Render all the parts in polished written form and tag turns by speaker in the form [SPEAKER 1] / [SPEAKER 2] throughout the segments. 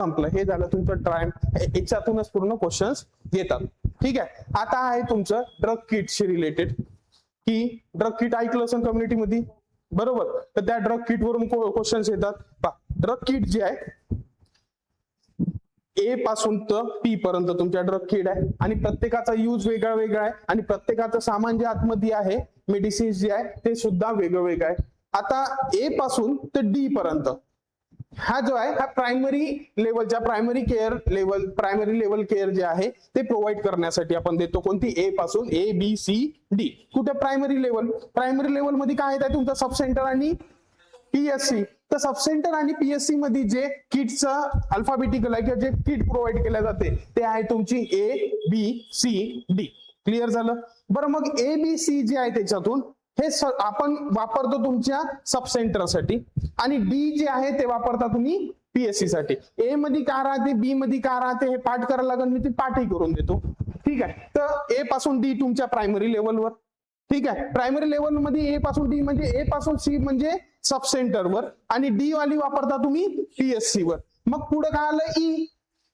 [SPEAKER 1] संपलं. हे झालं तुमचं याच्यातूनच पूर्ण क्वेश्चन्स येतात. ठीक आहे. आता आहे तुमचं ड्रग किटशी रिलेटेड, की ड्रग किट ऐकलं असेल कम्युनिटीमध्ये, बरोबर. तर त्या ड्रग किट वरून क्वेश्चन्स येतात. ड्रग किट जे आहे ए पासून तर पी पर्यंत तुमच्या ड्रग किट आहे आणि प्रत्येकाचा यूज वेगळा वेगळा आहे आणि प्रत्येकाचं सामान जे आतमध्ये आहे मेडिसिन जे आहे ते सुद्धा वेगळं वेगळं आहे. आता ए पासून तर डी पर्यंत हा जो आहे हा प्रायमरी लेवलच्या प्रायमरी लेवल केअर जे आहे ते प्रोव्हाइड करण्यासाठी आपण देतो. कोणती? ए पासून ए बी सी डी. कुठे? प्रायमरी लेवल मध्ये काय आहे तुमचा सब सेंटर आणि पीएससी. तर सब सेंटर आणि पीएससी मध्ये जे किटचं अल्फाबेटिकल आहे किंवा जे किट प्रोव्हाइड केल्या जाते ते आहे तुमची A B C D. Clear झालं? बरं, मग ए बी सी जे आहे त्याच्यातून हे आपण वापरतो तुमच्या सब सेंटरसाठी आणि डी जे आहे ते वापरता तुम्ही पीएससी साठी. ए मध्ये काय राहते, बी मध्ये काय राहते हे पाठ करायला लागेल, मी ते पाठही करून देतो. ठीक आहे. तर ए पासून डी तुमच्या प्रायमरी लेवलवर. ठीक आहे. प्रायमरी लेवल मध्ये ए पासून डी म्हणजे ए पासून सी म्हणजे सब सेंटरवर आणि डी वाली वापरता तुम्ही पीएससी वर. मग पुढे काय आलं?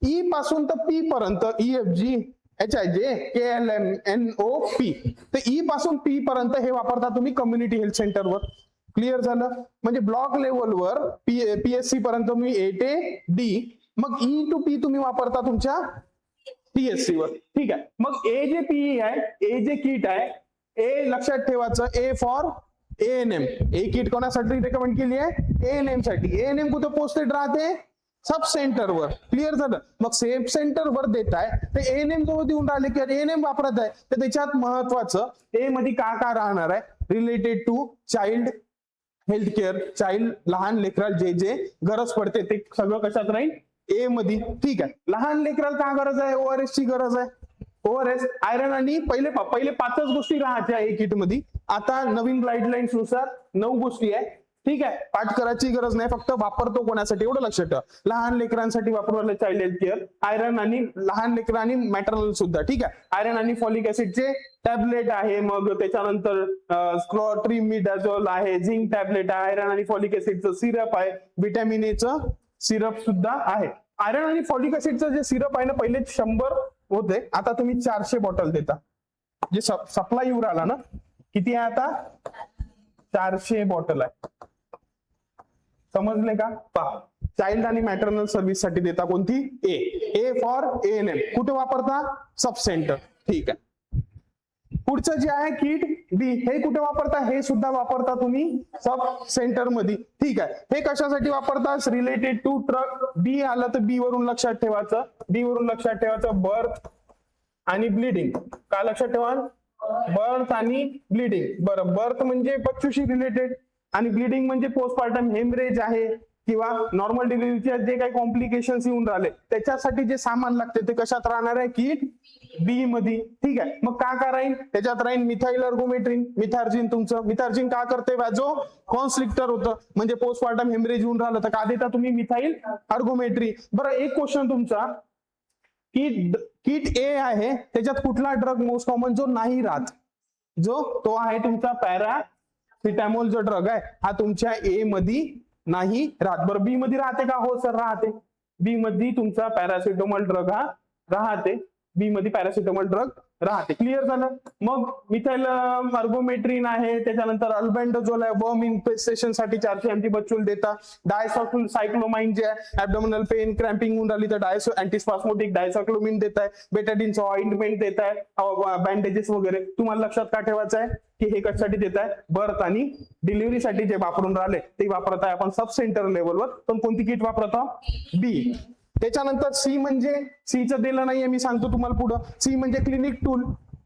[SPEAKER 1] ई पासून तर पी पर्यंत EFG HIJ KLM NOP. तर ई पासून पी पर्यंत हे वापरता तुम्ही कम्युनिटी हेल्थ सेंटरवर. क्लिअर झालं? म्हणजे ब्लॉक लेवलवर पीएससी पर्यंत तुम्ही ए ते डी, मग ई टू पी तुम्ही वापरता तुमच्या पीएससी वर. ठीक आहे. मग ए जे पीई आहे, ए जे किट आहे, ए लक्षात ठेवायचं A for ANM. A kit कोणासाठी रेकमेंड केली आहे? ANM साठी. ANM कुठे पोस्टेड राहते? सब सेंटरवर. क्लिअर झालं? मग सब सेंटरवर देत आहे ते ANM जो देऊन राहिले की ANM वापरत आहे तर त्याच्यात महत्वाचं ए मध्ये काय राहणार आहे? Related to child health care, child लहान लेकराला जे जे गरज पडते ते सगळं कशात राहील? ए मध्ये. ठीक आहे. लहान लेकराला काय गरज आहे? ORS ची गरज आहे. ORS, आयरन आणि पहिले 5च गोष्टी राहत्या ए किट मध्ये. आता नवीन गाईडलाईन्स नुसार 9 गोष्टी आहे. ठीक आहे. पाठ करायची गरज नाही, फक्त वापरतो कोणासाठी एवढं लक्षात ठेवा. लहान लेकरांसाठी वापरलेलं चाइल्ड हेल्थ केअर, आयरन आणि लहान लेकर आणि मॅटर्नल सुद्धा. ठीक आहे. आयरन आणि फॉलिक ऍसिडचे टॅबलेट आहे, मग त्याच्यानंतर क्लोट्रिमीडाझोल आहे, झिंक टॅबलेट आहे, आयरन आणि फॉलिक ऍसिडचं सिरप आहे, व्हिटॅमिन एचं सिरप सुद्धा आहे. आयरन आणि फॉलिक ऍसिडचं जे सिरप आहे ना पहिले 100 होते, आता तुम्ही 400 बॉटल देता. जे सप्लाय येऊ राहिला ना, किती आहे आता? 400 बॉटल आहे. समजले का? पहा, चाइल्ड आणि मॅटर्नल सर्व्हिस साठी देता कोणती? A for ANM. कुठे वापरता? Sub centre. ठीक आहे. पुढचं जे आहे किट बी, हे कुठे वापरता? हे सुद्धा वापरता तुम्ही सब सेंटर मध्ये. ठीक आहे. हे कशासाठी वापरता? Related to truck. बी आलं तर बी वरून लक्षात ठेवायचं. बी वरून लक्षात ठेवायचं बर्थ आणि ब्लिडिंग. काय लक्षात ठेवा? बर्थ आणि ब्लिडिंग. बरं, बर्थ म्हणजे बच्चूशी रिलेटेड आणि ब्लिडिंग म्हणजे पोस्टपार्टम हेमरेज आहे किंवा नॉर्मल डिलिव्हरीचे जे काही कॉम्प्लिकेशन्स येऊन राहिले त्याच्यासाठी जे सामान लागते ते कशात राहणार आहे? किट बी मध्ये. ठीक आहे. मग काय राहील त्याच्यात? राहील मिथाइल अर्गोमेट्रिन. मिथार्जिन. तुमचं मिथार्जिन काय करते? जो कॉन्स्ट्रिक्टर होतं म्हणजे पोस्टपार्टम हेमरेज येऊन राहिलं तर का देता तुम्ही? मिथाइल अर्गोमेट्री. बरं, एक क्वेश्चन तुमचा, किट ए आहे त्याच्यात कुठला ड्रग मोस्ट कॉमन जो नाही राहत? तो आहे तुमचा पॅरासिटामोल. जो ड्रग आहे हा तुमच्या ए मध्ये नाही राहत. बरं, बी मध्ये राहते का? हो सर, राहते. बी मध्ये तुमचा पॅरासिटामोल ड्रग हा राहते. बी मध्ये पॅरासिटामोल ड्रग राहते. क्लिअर झालं? मग मिथाइल अर्गोमेट्रिन आहे, त्याच्यानंतर अल्बेंडाझोल आहे, वर्म इन्फेस्टेशन साठी 400 mg बच्चूल देता. डायसायक्लोमाइन जे आहे ऍब्डोमिनल पेन क्रॅम्पिंग होऊन राहिली तर अँटीस्पास्मोटिक डायसायक्लोमिन देत आहे, बेटाडीनचं ऑइंटमेंट देत आहे, बँडेजेस वगैरे. तुम्हाला लक्षात काय ठेवायचं आहे की हे कशासाठी देत आहे? बर्थ आणि डिलिव्हरीसाठी जे वापरून राहिले ते वापरत आहे आपण सब सेंटर लेवलवर. पण कोणती किट वापरत आहोत? बी. त्याच्यानंतर सी म्हणजे, सीचं दिलं नाहीये मी सांगतो तुम्हाला पुढं. सी म्हणजे clinic tool.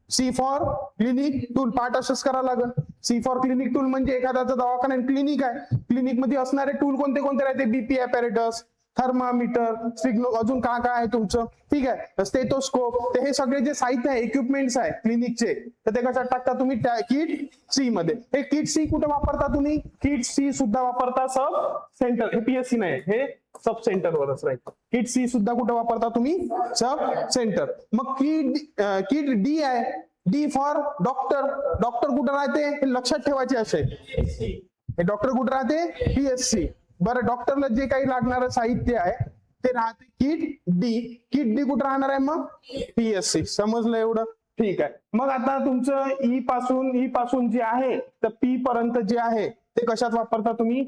[SPEAKER 1] C for clinic tool. पाठ असंच करावं लागेल. सी फॉर क्लिनिक टूल म्हणजे एखाद्याचा दवाखान्यात क्लिनिक आहे, क्लिनिक मध्ये असणारे टूल कोणते कोणते राहते? बीपी ॲपॅरेटस, थर्मामीटर, सिग्नो, अजून काय काय आहे तुमचं? ठीक आहे. स्टेथोस्कोप. तर हे सगळे जे साहित्य आहे, इक्विपमेंट्स आहे क्लिनिकचे, तर ते कशात टाकता तुम्ही? किट सी मध्ये. हे किट सी कुठे वापरता तुम्ही? किट सी सुद्धा वापरता सब सेंटर. हे पीएससी नाही, हे सब सेंटरवरच राहील. किट सी सुद्धा कुठे वापरता तुम्ही? Sub centre. मग किट डी आहे. D for doctor. डॉक्टर कुठे राहते हे लक्षात ठेवायचे असे. हे डॉक्टर कुठे राहते? पीएससी. बरं, डॉक्टरला जे काही लागणारं साहित्य आहे ते राहते किट डी. किट डी कुठं राहणार आहे मग पीएससी. समजलं एवढं? ठीक आहे. मग आता तुमचं ई पासून जे आहे तर पी पर्यंत जे आहे ते कशात वापरता तुम्ही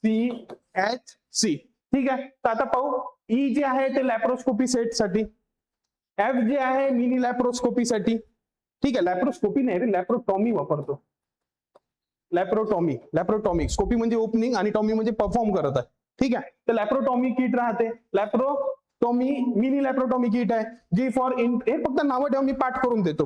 [SPEAKER 1] CHC. ठीक आहे. तर आता पाहू ई जे आहे ते लॅप्रोस्कोपी सेट साठी, एफ जे आहे मिनी लॅप्रोस्कोपी साठी. ठीक आहे. लॅप्रोस्कोपी नाही रे, लॅप्रोटॉमी वापरतो. लॅप्रोटॉमी स्कोपी म्हणजे ओपनिंग आणि टॉमी म्हणजे परफॉर्म करत आहे. ठीक आहे. तर लॅप्रोटॉमी किट राहते. लॅप्रोटॉमी मिनी लॅप्रोटॉमी किट आहे जी फॉर हे फक्त नावं ठेवा, मी पाठ करून देतो.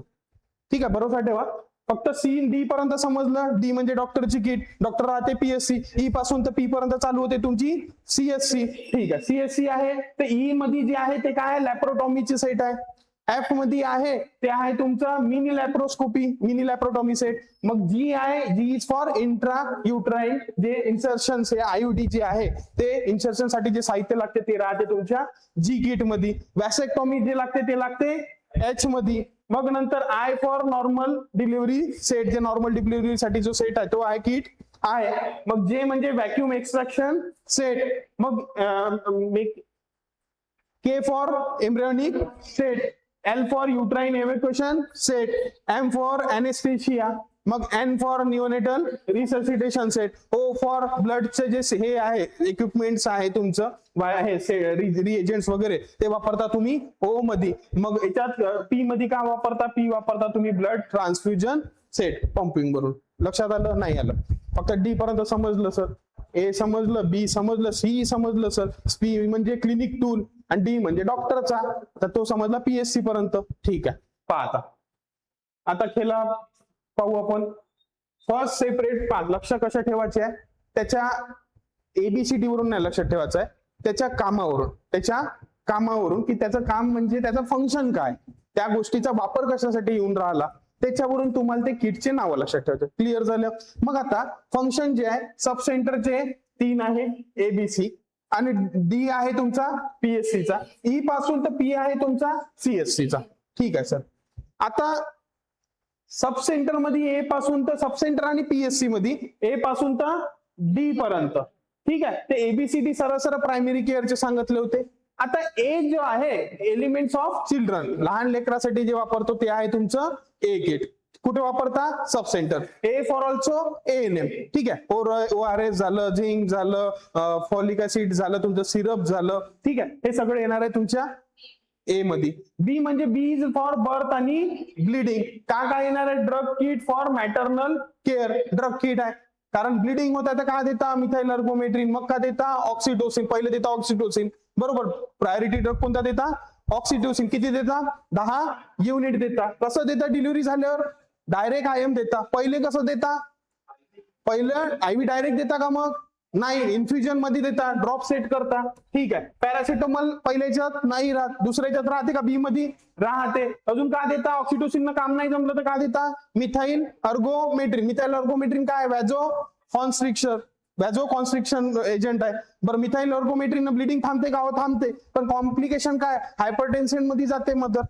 [SPEAKER 1] ठीक आहे. भरोसा ठेवा. फक्त सी डी पर्यंत समजलं. डी म्हणजे डॉक्टरची किट, डॉक्टर राहते पीएससी. ई पासून तर पी पर्यंत चालू होते तुमची सीएससी. ठीक आहे. सीएससी आहे. तर ई मध्ये जे आहे ते काय लॅप्रोटॉमीची सेट आहे. एफ मध्ये आहे ते आहे तुमचं मिनी लॅप्रोटॉमी सेट. मग जी आहे जी इज फॉर इंट्रा युट्राइन, जे इन्सर्शन हे आयुडी जे आहे ते इन्सर्शन साठी जे साहित्य लागते ते राहते तुमच्या जी किट मध्ये. वॅसेक्टॉमी जे लागते ते लागते एच मध्ये. मग नंतर I for normal delivery set, जे नॉर्मल डिलिव्हरी साठी जो सेट आहे तो आहे किट आहे. मग जे म्हणजे व्हॅक्यूम एक्स्ट्रॅक्शन सेट. मग K for embryonic set, L for uterine evacuation set, M for anaesthesia, मग N for neonatal resuscitation set, O for ब्लडचे जे हे आहे इक्विपमेंट्स आहे तुमचं रिएजंट्स वगैरे ते वापरता तुम्ही ओ मध्ये. मग याच्यात पी मध्ये काय वापरता, पी वापरता तुम्ही ब्लड ट्रान्सफ्युजन सेट पंपिंग वरून. लक्षात आलं? नाही आलं? फक्त डी पर्यंत समजलं सर? ए समजलं, बी समजलं, सी समजलं सर? पी म्हणजे क्लिनिक टूल आणि डी म्हणजे डॉक्टरचा, तर तो समजला पीएससी पर्यंत. ठीक आहे. पहा आता खेळा पाहू आपण. फर्स्ट सेपरेट पार्ट लक्ष कशा ठेवायचे आहे, त्याच्या एबीसीडी वरून नाही लक्षात ठेवायचं आहे, त्याच्या कामावरून की त्याचं काम म्हणजे त्याचं फंक्शन काय, त्या गोष्टीचा वापर कशासाठी येऊन राहिला, त्याच्यावरून तुम्हाला ते किटचे नाव लक्षात ठेवायचे. क्लिअर झालं? मग आता फंक्शन जे आहे सब सेंटरचे 3 आहे एबीसी आणि डी आहे तुमचा पीएससी चा, ई पासून तर पी आहे तुमचा सीएससी चा. ठीक आहे सर. आता सब सेंटर मध्ये ए पासून तर सब सेंटर आणि पीएससी मध्ये ए पासून तर डी पर्यंत. ठीक आहे. ते एबीसीडी सरळ प्रायमरी केअरचे सांगितले होते. आता ए जो आहे एलिमेंट्स ऑफ चिल्ड्रन, लहान लेकरासाठी जे वापरतो ते आहे तुमचं ए किट. कुठे वापरता? Sub centre. A for also ANM. ठीक आहे. ORS झालं, झिंक झालं, फॉलिक ऍसिड झालं, तुमचं सिरप झालं. ठीक आहे. हे सगळं येणार आहे तुमच्या ए मध्ये. बी म्हणजे बी इज फॉर बर्थ आणि ब्लिडिंग. काय येणार आहे? Drug kit for maternal care. Drug kit आहे कारण ब्लिडिंग होत आहे तर काय देता? Methyl ergometrine. मग काय देता? ऑक्सिटोसिन. पहिले देता ऑक्सिटोसिन. बरोबर. प्रायोरिटी ड्रग कोणता देता? ऑक्सिटोसिन. किती देता? 10 युनिट देता. कसं देता? डिलिव्हरी झाल्यावर डायरेक्ट IM देता. पहिले कसं देता? पहिलं IV डायरेक्ट देता का? मग नाही, इन्फ्युजन मध्ये देता, ड्रॉप सेट करता. ठीक आहे. पॅरासिटामॉल पहिल्याच्यात नाही राहत, दुसऱ्याच्यात राहते का? बी मध्ये राहते. अजून काय देता? ऑक्सिटोसिन काम नाही जमलं तर काय देता? Methyl ergometrine. मिथाइल अर्गोमेट्रिन काय? व्हॅझो कॉन्स्ट्रिक्शन एजंट आहे. बरं, मिथाइल अर्गोमेट्रिन ब्लिडिंग थांबते का? थांबते. पण कॉम्प्लिकेशन काय? हायपरटेन्शन मध्ये जाते मदर.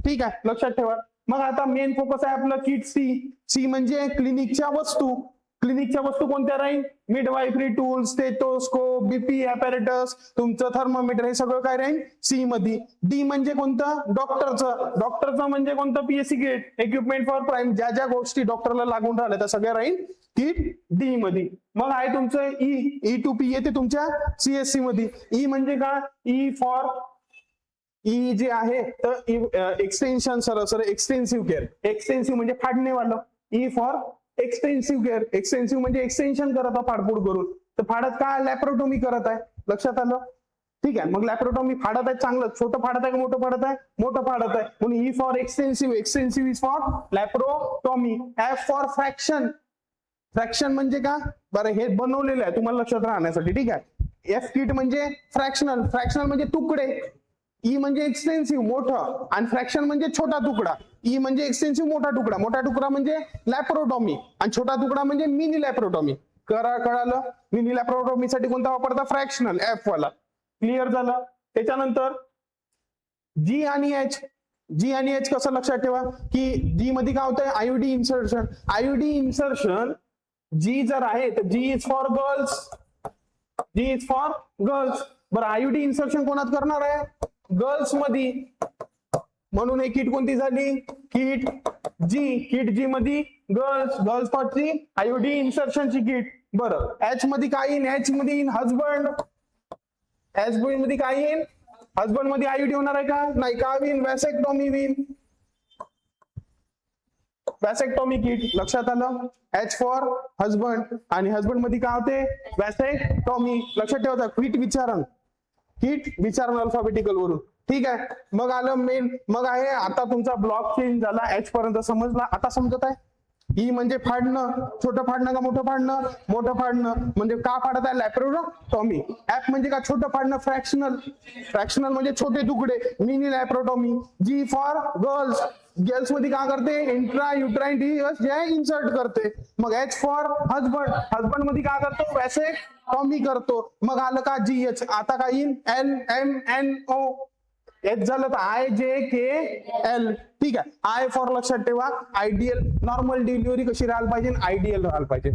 [SPEAKER 1] ठीक आहे. लक्षात ठेवा. मग आता मेन फोकस आहे आपलं किट सी म्हणजे क्लिनिकच्या वस्तू. क्लिनिकच्या वस्तू कोणत्या राहील? Midwifery tools, stethoscope, BP apparatus, तुमचं थर्मोमीटर, हे सगळं काय राहील सी मध्ये. डी म्हणजे कोणतं? डॉक्टरचं म्हणजे कोणतं? PSC kit, equipment for prime, ज्या ज्या गोष्टी डॉक्टरला लागून राहिल्या त्या सगळ्या राहील किट डी मध्ये. मग आहे तुमचं ई टू पी येते तुमच्या सीएससी मध्ये. ई म्हणजे काय? ई फॉर ई जे आहे तर extension sir extensive care. Extensive म्हणजे फाडणेवालं. E for extensive care. Extensive म्हणजे एक्सटेन्शन करत आहे फाडफूड करून. तर फाडत काय? लॅप्रोटोमी करत आहे. लक्षात आलं? ठीक आहे. मग लॅप्रोटोमी फाडत आहे चांगलं. छोटं फाडत आहे का मोठं फाडत आहे? मोठं फाडत आहे. म्हणून E for extensive. Extensive is for laparotomy. F for fraction. Fraction म्हणजे का? बरं, हे बनवलेलं आहे तुम्हाला लक्षात राहण्यासाठी. ठीक आहे. एफ किट म्हणजे फ्रॅक्शनल. फ्रॅक्शनल म्हणजे तुकडे. ई म्हणजे एक्सटेन्सिव्ह मोठं आणि फ्रॅक्शन म्हणजे छोटा तुकडा. ई म्हणजे एक्सटेन्सिव्ह मोठा तुकडा. मोठा तुकडा म्हणजे लॅप्रोटॉमी आणि छोटा तुकडा म्हणजे मिनी लॅप्रोटॉमी. कळालं? मिनी लॅप्रोटॉमीसाठी कोणता वापरता? फ्रॅक्शनल, एफ वाला. क्लिअर झालं? त्याच्यानंतर जी आणि एच कसं लक्षात ठेवा की जी मध्ये काय होतंय? आयुडी इन्सर्शन. आयुडी इन्सर्शन जी जर आहे तर जी इज फॉर गर्ल्स. बरं आययुडी इन्सर्शन कोणात करणार आहे? गर्ल्स मध्ये. म्हणून ही किट कोणती झाली? किट जी मध्ये गर्ल्स ची आययुडी इन्सर्शनची किट. बरं एच मध्ये काय येईन? एच मध्ये येईन हजबंड. एच मध्ये काय येईन? हजबंड मध्ये आययुडी होणार आहे का? नाही. का होईन? वॅसेक्टॉमी होईन. वॅसेक्टॉमी किट. लक्षात आलं? एच फॉर हजबंड आणि हजबंड मध्ये काय होते? वॅसेक्टॉमी. लक्षात ठेवायचं. किट विचारण अल्फाबेटिकल वरून. ठीक आहे. मग आलं मेन. मग आहे आता तुमचा ब्लॉक चेंज झाला. एच पर्यंत समजला. आता समजत आहे? ई म्हणजे फाडणं. छोटं फाडणं का मोठं फाडणं? मोठं फाडणं. म्हणजे का फाडत आहे? लॅप्रोटॉमी. ऍप म्हणजे का? छोटं फाडणं. फ्रॅक्शनल म्हणजे छोटे तुकडे. Mini laparotomy. G for girls. Girls मध्ये काय करते? इंट्रा युट्राइन जे इन्सर्ट करते. मग एच फॉर हजबंड मध्ये काय करतो? वॅसेक्टॉमी करतो. मग आलं का? G H. आता काय येईन? L M N O. H झालं तर आय जे के एल. ठीक आहे. आय फॉर लक्षात ठेवा आयडियल. नॉर्मल डिलिव्हरी कशी राहायला पाहिजे? आयडियल राहायला पाहिजे.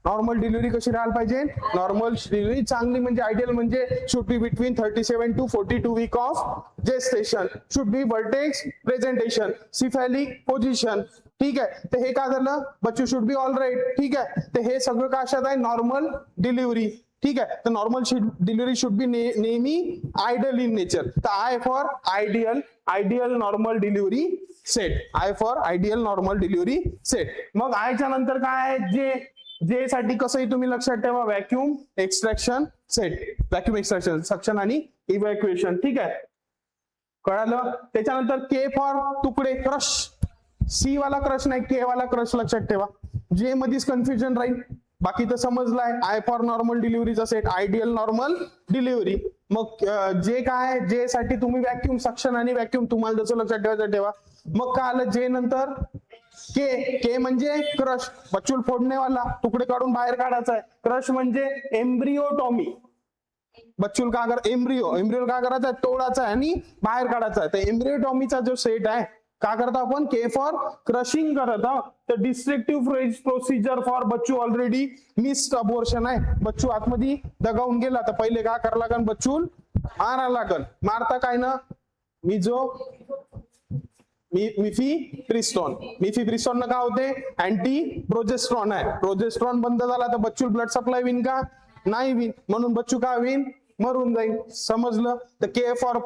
[SPEAKER 1] नॉर्मल डिलिव्हरी कशी राहायला पाहिजे? नॉर्मल डिलिव्हरी चांगली म्हणजे आयडियल म्हणजे should be between 37 to 42 week of gestation. Should be vertex presentation. Cephalic position. ठीक आहे. तर हे काय झालं? बच्चू शुड बी ऑल राईट. ठीक आहे. तर हे सगळं कशात आहे? Normal delivery. ठीक आहे. तर नॉर्मल डिलिव्हरी शुड बी नेहमी आयडियल इन नेचर. तर I for ideal normal delivery set. I for ideal normal delivery set. मग आयच्या नंतर काय आहे? जे साठी कसंही तुम्ही लक्षात ठेवा vacuum extraction set. Vacuum extraction suction आणि इव्हॅक्युएशन. ठीक आहे. कळालं? त्याच्यानंतर के फॉर तुकडे. क्रश. सी वाला क्रश नाही, के वाला क्रश लक्षात ठेवा. जे मध्येच कन्फ्युजन राहील. बाकी तर समजलाय. आय फॉर नॉर्मल डिलिव्हरीचा सेट. Ideal normal delivery. मग जे काय? जे साठी तुम्ही व्हॅक्यूम सक्शन आणि व्हॅक्यूम तुम्हाला जसं लक्षात ठेवायचं ठेवा. मग काय आलं? जे नंतर के म्हणजे क्रश. बच्चूल फोडणेवाला. तुकडे काढून बाहेर काढायचा आहे. क्रश म्हणजे एम्ब्रियोटॉमी. बच्चूल का कर? एम्ब्रियो काय करायचा? तोडायचा आहे आणि बाहेर काढायचा आहे. तर एम्ब्रियोटॉमीचा जो सेट आहे का करता आपण? के फॉर क्रशिंग करत आहोत. तर destructive procedure for Bachchu already missed abortion आहे. बच्चू आतमध्ये दगावून गेला तर पहिले काय करावं लागेल? बच्चूल मारा लागल. मारता काय ना? मिफिप्रिस्टोन न काय होते? अँटी प्रोजेस्ट्रॉन आहे. प्रोजेस्ट्रॉन बंद झाला तर बच्चू ब्लड सप्लाय होईन का? नाही होईन. म्हणून बच्चू काय होईन? मरून जाईल. समजलं? तर के फॉर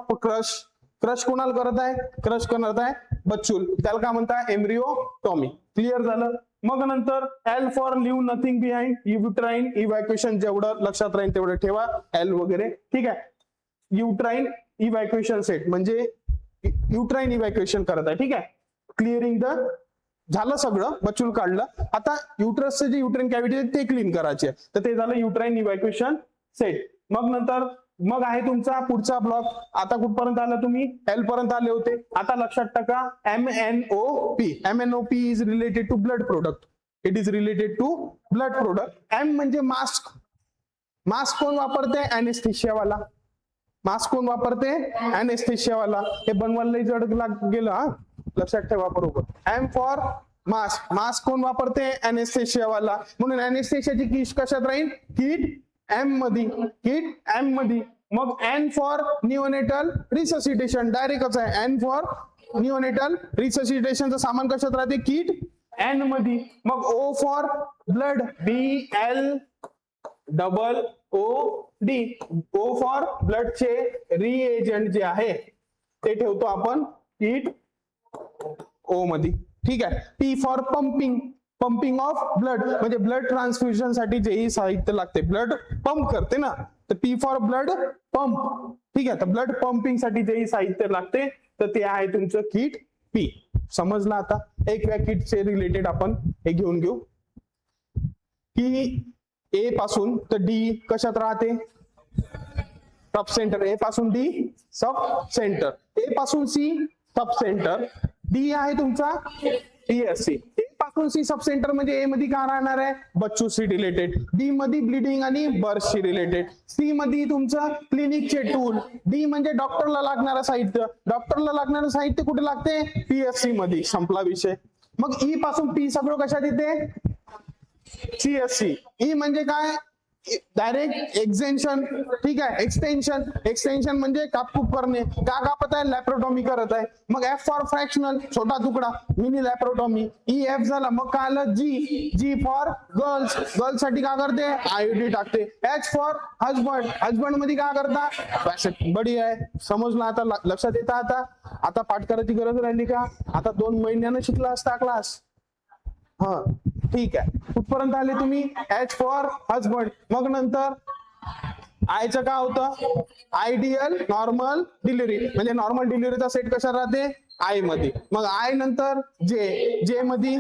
[SPEAKER 1] क्रश कोणाला करत आहे? क्रश करत आहे बच्चूल. त्याला काय म्हणताय? एम्ब्रियोटॉमी. क्लिअर झालं? मग नंतर L for leave nothing behind. Uterine evacuation. जेवढं लक्षात राहील तेवढं ठेवा. एल वगैरे. ठीक आहे. युट्राइन इव्हॅक्युएशन सेट म्हणजे युट्राइन इव्हॅक्युएशन करत आहे. ठीक आहे. क्लिअरिंग द झालं सगळं. बच्चूल काढलं. आता युट्रसचे जे युट्राइन कॅव्हिटी आहे ते क्लीन करायचे. तर ते झालं युट्राइन इव्हॅक्युएशन सेट. मग आहे तुमचा पुढचा ब्लॉक. आता कुठपर्यंत आला तुम्ही? एल पर्यंत आले होते. आता लक्षात टाका MNOP. MNOP is related to blood product. It is related to blood product. M म्हणजे मास्क. मास्क कोण वापरते? अनेस्थेशियावाला. मास्क कोण वापरते? अनेस्थेशियावाला. हे बनवायला जड गेलं हा. लक्षात ठेवा बरोबर. M for mask. मास्क कोण वापरते? अनेस्थेशियावाला. म्हणून अनेस्थेशियाची किट कशात राहील? किट एम मध्ये. मग एन फॉर निओनेटल रिससिटेशन. डायरेक्टच आहे. एन फॉर निओनेटल रिससिटेशनचं सामान कशात राहते? किट एन मध्ये. मग O for blood. BLOOD. O for ब्लडचे रिएजंट जे आहे ते ठेवतो आपण किट ओ मध्ये. ठीक आहे. P for pumping of blood म्हणजे ब्लड ट्रान्सफ्युजन साठी जेही साहित्य लागते. ब्लड पंप करते ना. तर P फॉर ब्लड पंप. ठीक आहे. तर ब्लड पंपिंग साठी जेही साहित्य लागते तर ते आहे तुमचं किट P. समजलं? आता एक किटचे रिलेटेड आपण हे घेऊन घेऊ की ए पासून तर डी कशात राहते? Sub centre. ए पासून डी सब सेंटर. ए पासून सी सब सेंटर. डी आहे तुमचा TSC. ए पासून सी सब सेंटर म्हणजे ए मध्ये काय राहणार आहे? बच्चूशी रिलेटेड. डी मध्ये ब्लिडिंग आणि बर्थशी रिलेटेड. सी मध्ये तुमचं क्लिनिकचे टूल. डी म्हणजे डॉक्टरला लागणारं साहित्य. डॉक्टरला लागणारं साहित्य कुठे लागते? PSC मध्ये. संपला विषय. मग ई पासून पी सगळं कशात येते? CSC. ई म्हणजे काय? डायरेक्ट एक्सटेन्शन, ठीक आहे. एक्सटेन्शन, एक्सटेन्शन म्हणजे कापकूप करणे. का कापत आहे? लॅप्रोटॉमी करत आहे. मग एफ फॉर फ्रॅक्शनल, छोटा तुकडा, मिनी लॅप्रोटॉमी. ई एफ झाला. मग काय आलं? जी, जी फॉर गर्ल्स, गर्ल्स साठी काय करते? आययुडी टाकते. एच फॉर हजबंड, हजबंड मध्ये काय करता? बडी आहे. समजलं आता? लक्षात येतं आता? आता पाठ करायची गरज राहिली का? आता 2 महिन्यानं शिकला असता क्लास. हा, ठीक आहे. कुठपर्यंत आले तुम्ही? H for husband. मग नंतर आयचं काय होतं? आयडियल नॉर्मल डिलिव्हरी, म्हणजे नॉर्मल डिलिव्हरीचा सेट कशा राहते? आय मध्ये. मग आय नंतर जे, जे मध्ये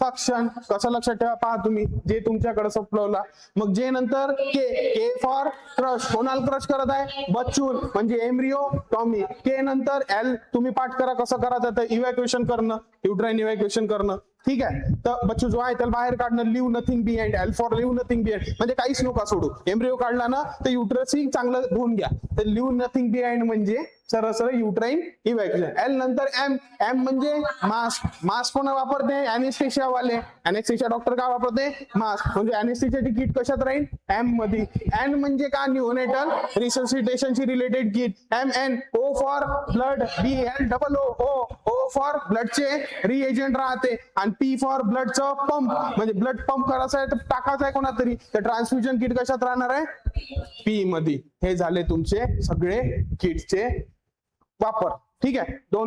[SPEAKER 1] फंक्शन. कसं लक्षात ठेवा पहा तुम्ही, जे तुमच्याकडे संपवला. मग जे नंतर के, के फॉर क्रश. कोणाला क्रश करत आहे? बच्चून, म्हणजे एम्ब्रियो टॉमी. के नंतर एल. तुम्ही पाठ करा कसं करायचं तर इव्हॅक्युएशन करणं, युट्राइन इव्हॅक्युएशन करणं, ठीक आहे. तर बच्चू जो आहे त्याला बाहेर काढणं, leave nothing behind. L for leave nothing behind, म्हणजे काहीच नका सोडू. एम्ब्रियो काढला ना तर युट्रसही चांगलं धुवून घ्या. तर लिव्ह नथिंग बिहाइंड म्हणजे सरळ सरळ युट्राइन इव्हॅक्युएशन. एल नंतर एम, एम म्हणजे मास्क. मास्क कोण वापरते? अॅनेस्थेशिया वाले. अॅनेस्थेशिया डॉक्टर काय वापरते? मास्क. म्हणजे अॅनेस्थेशियाची किट कशात राहील? एम मध्ये. एन म्हणजे का? न्यूनेटल रिससिटेशनशी related kit. M N. O for blood, B L double O. O, O for ब्लडचे रिएजंट राहते. आणि पी फॉर ब्लडचं पंप, म्हणजे ब्लड पंप करायचं आहे तर टाकायचं आहे कोणा तरी, तर ट्रान्सफ्युजन किट कशात राहणार आहे? पी मध्ये. हे झाले तुमचे सगळे किटचे वापर, ठीक आहे. 2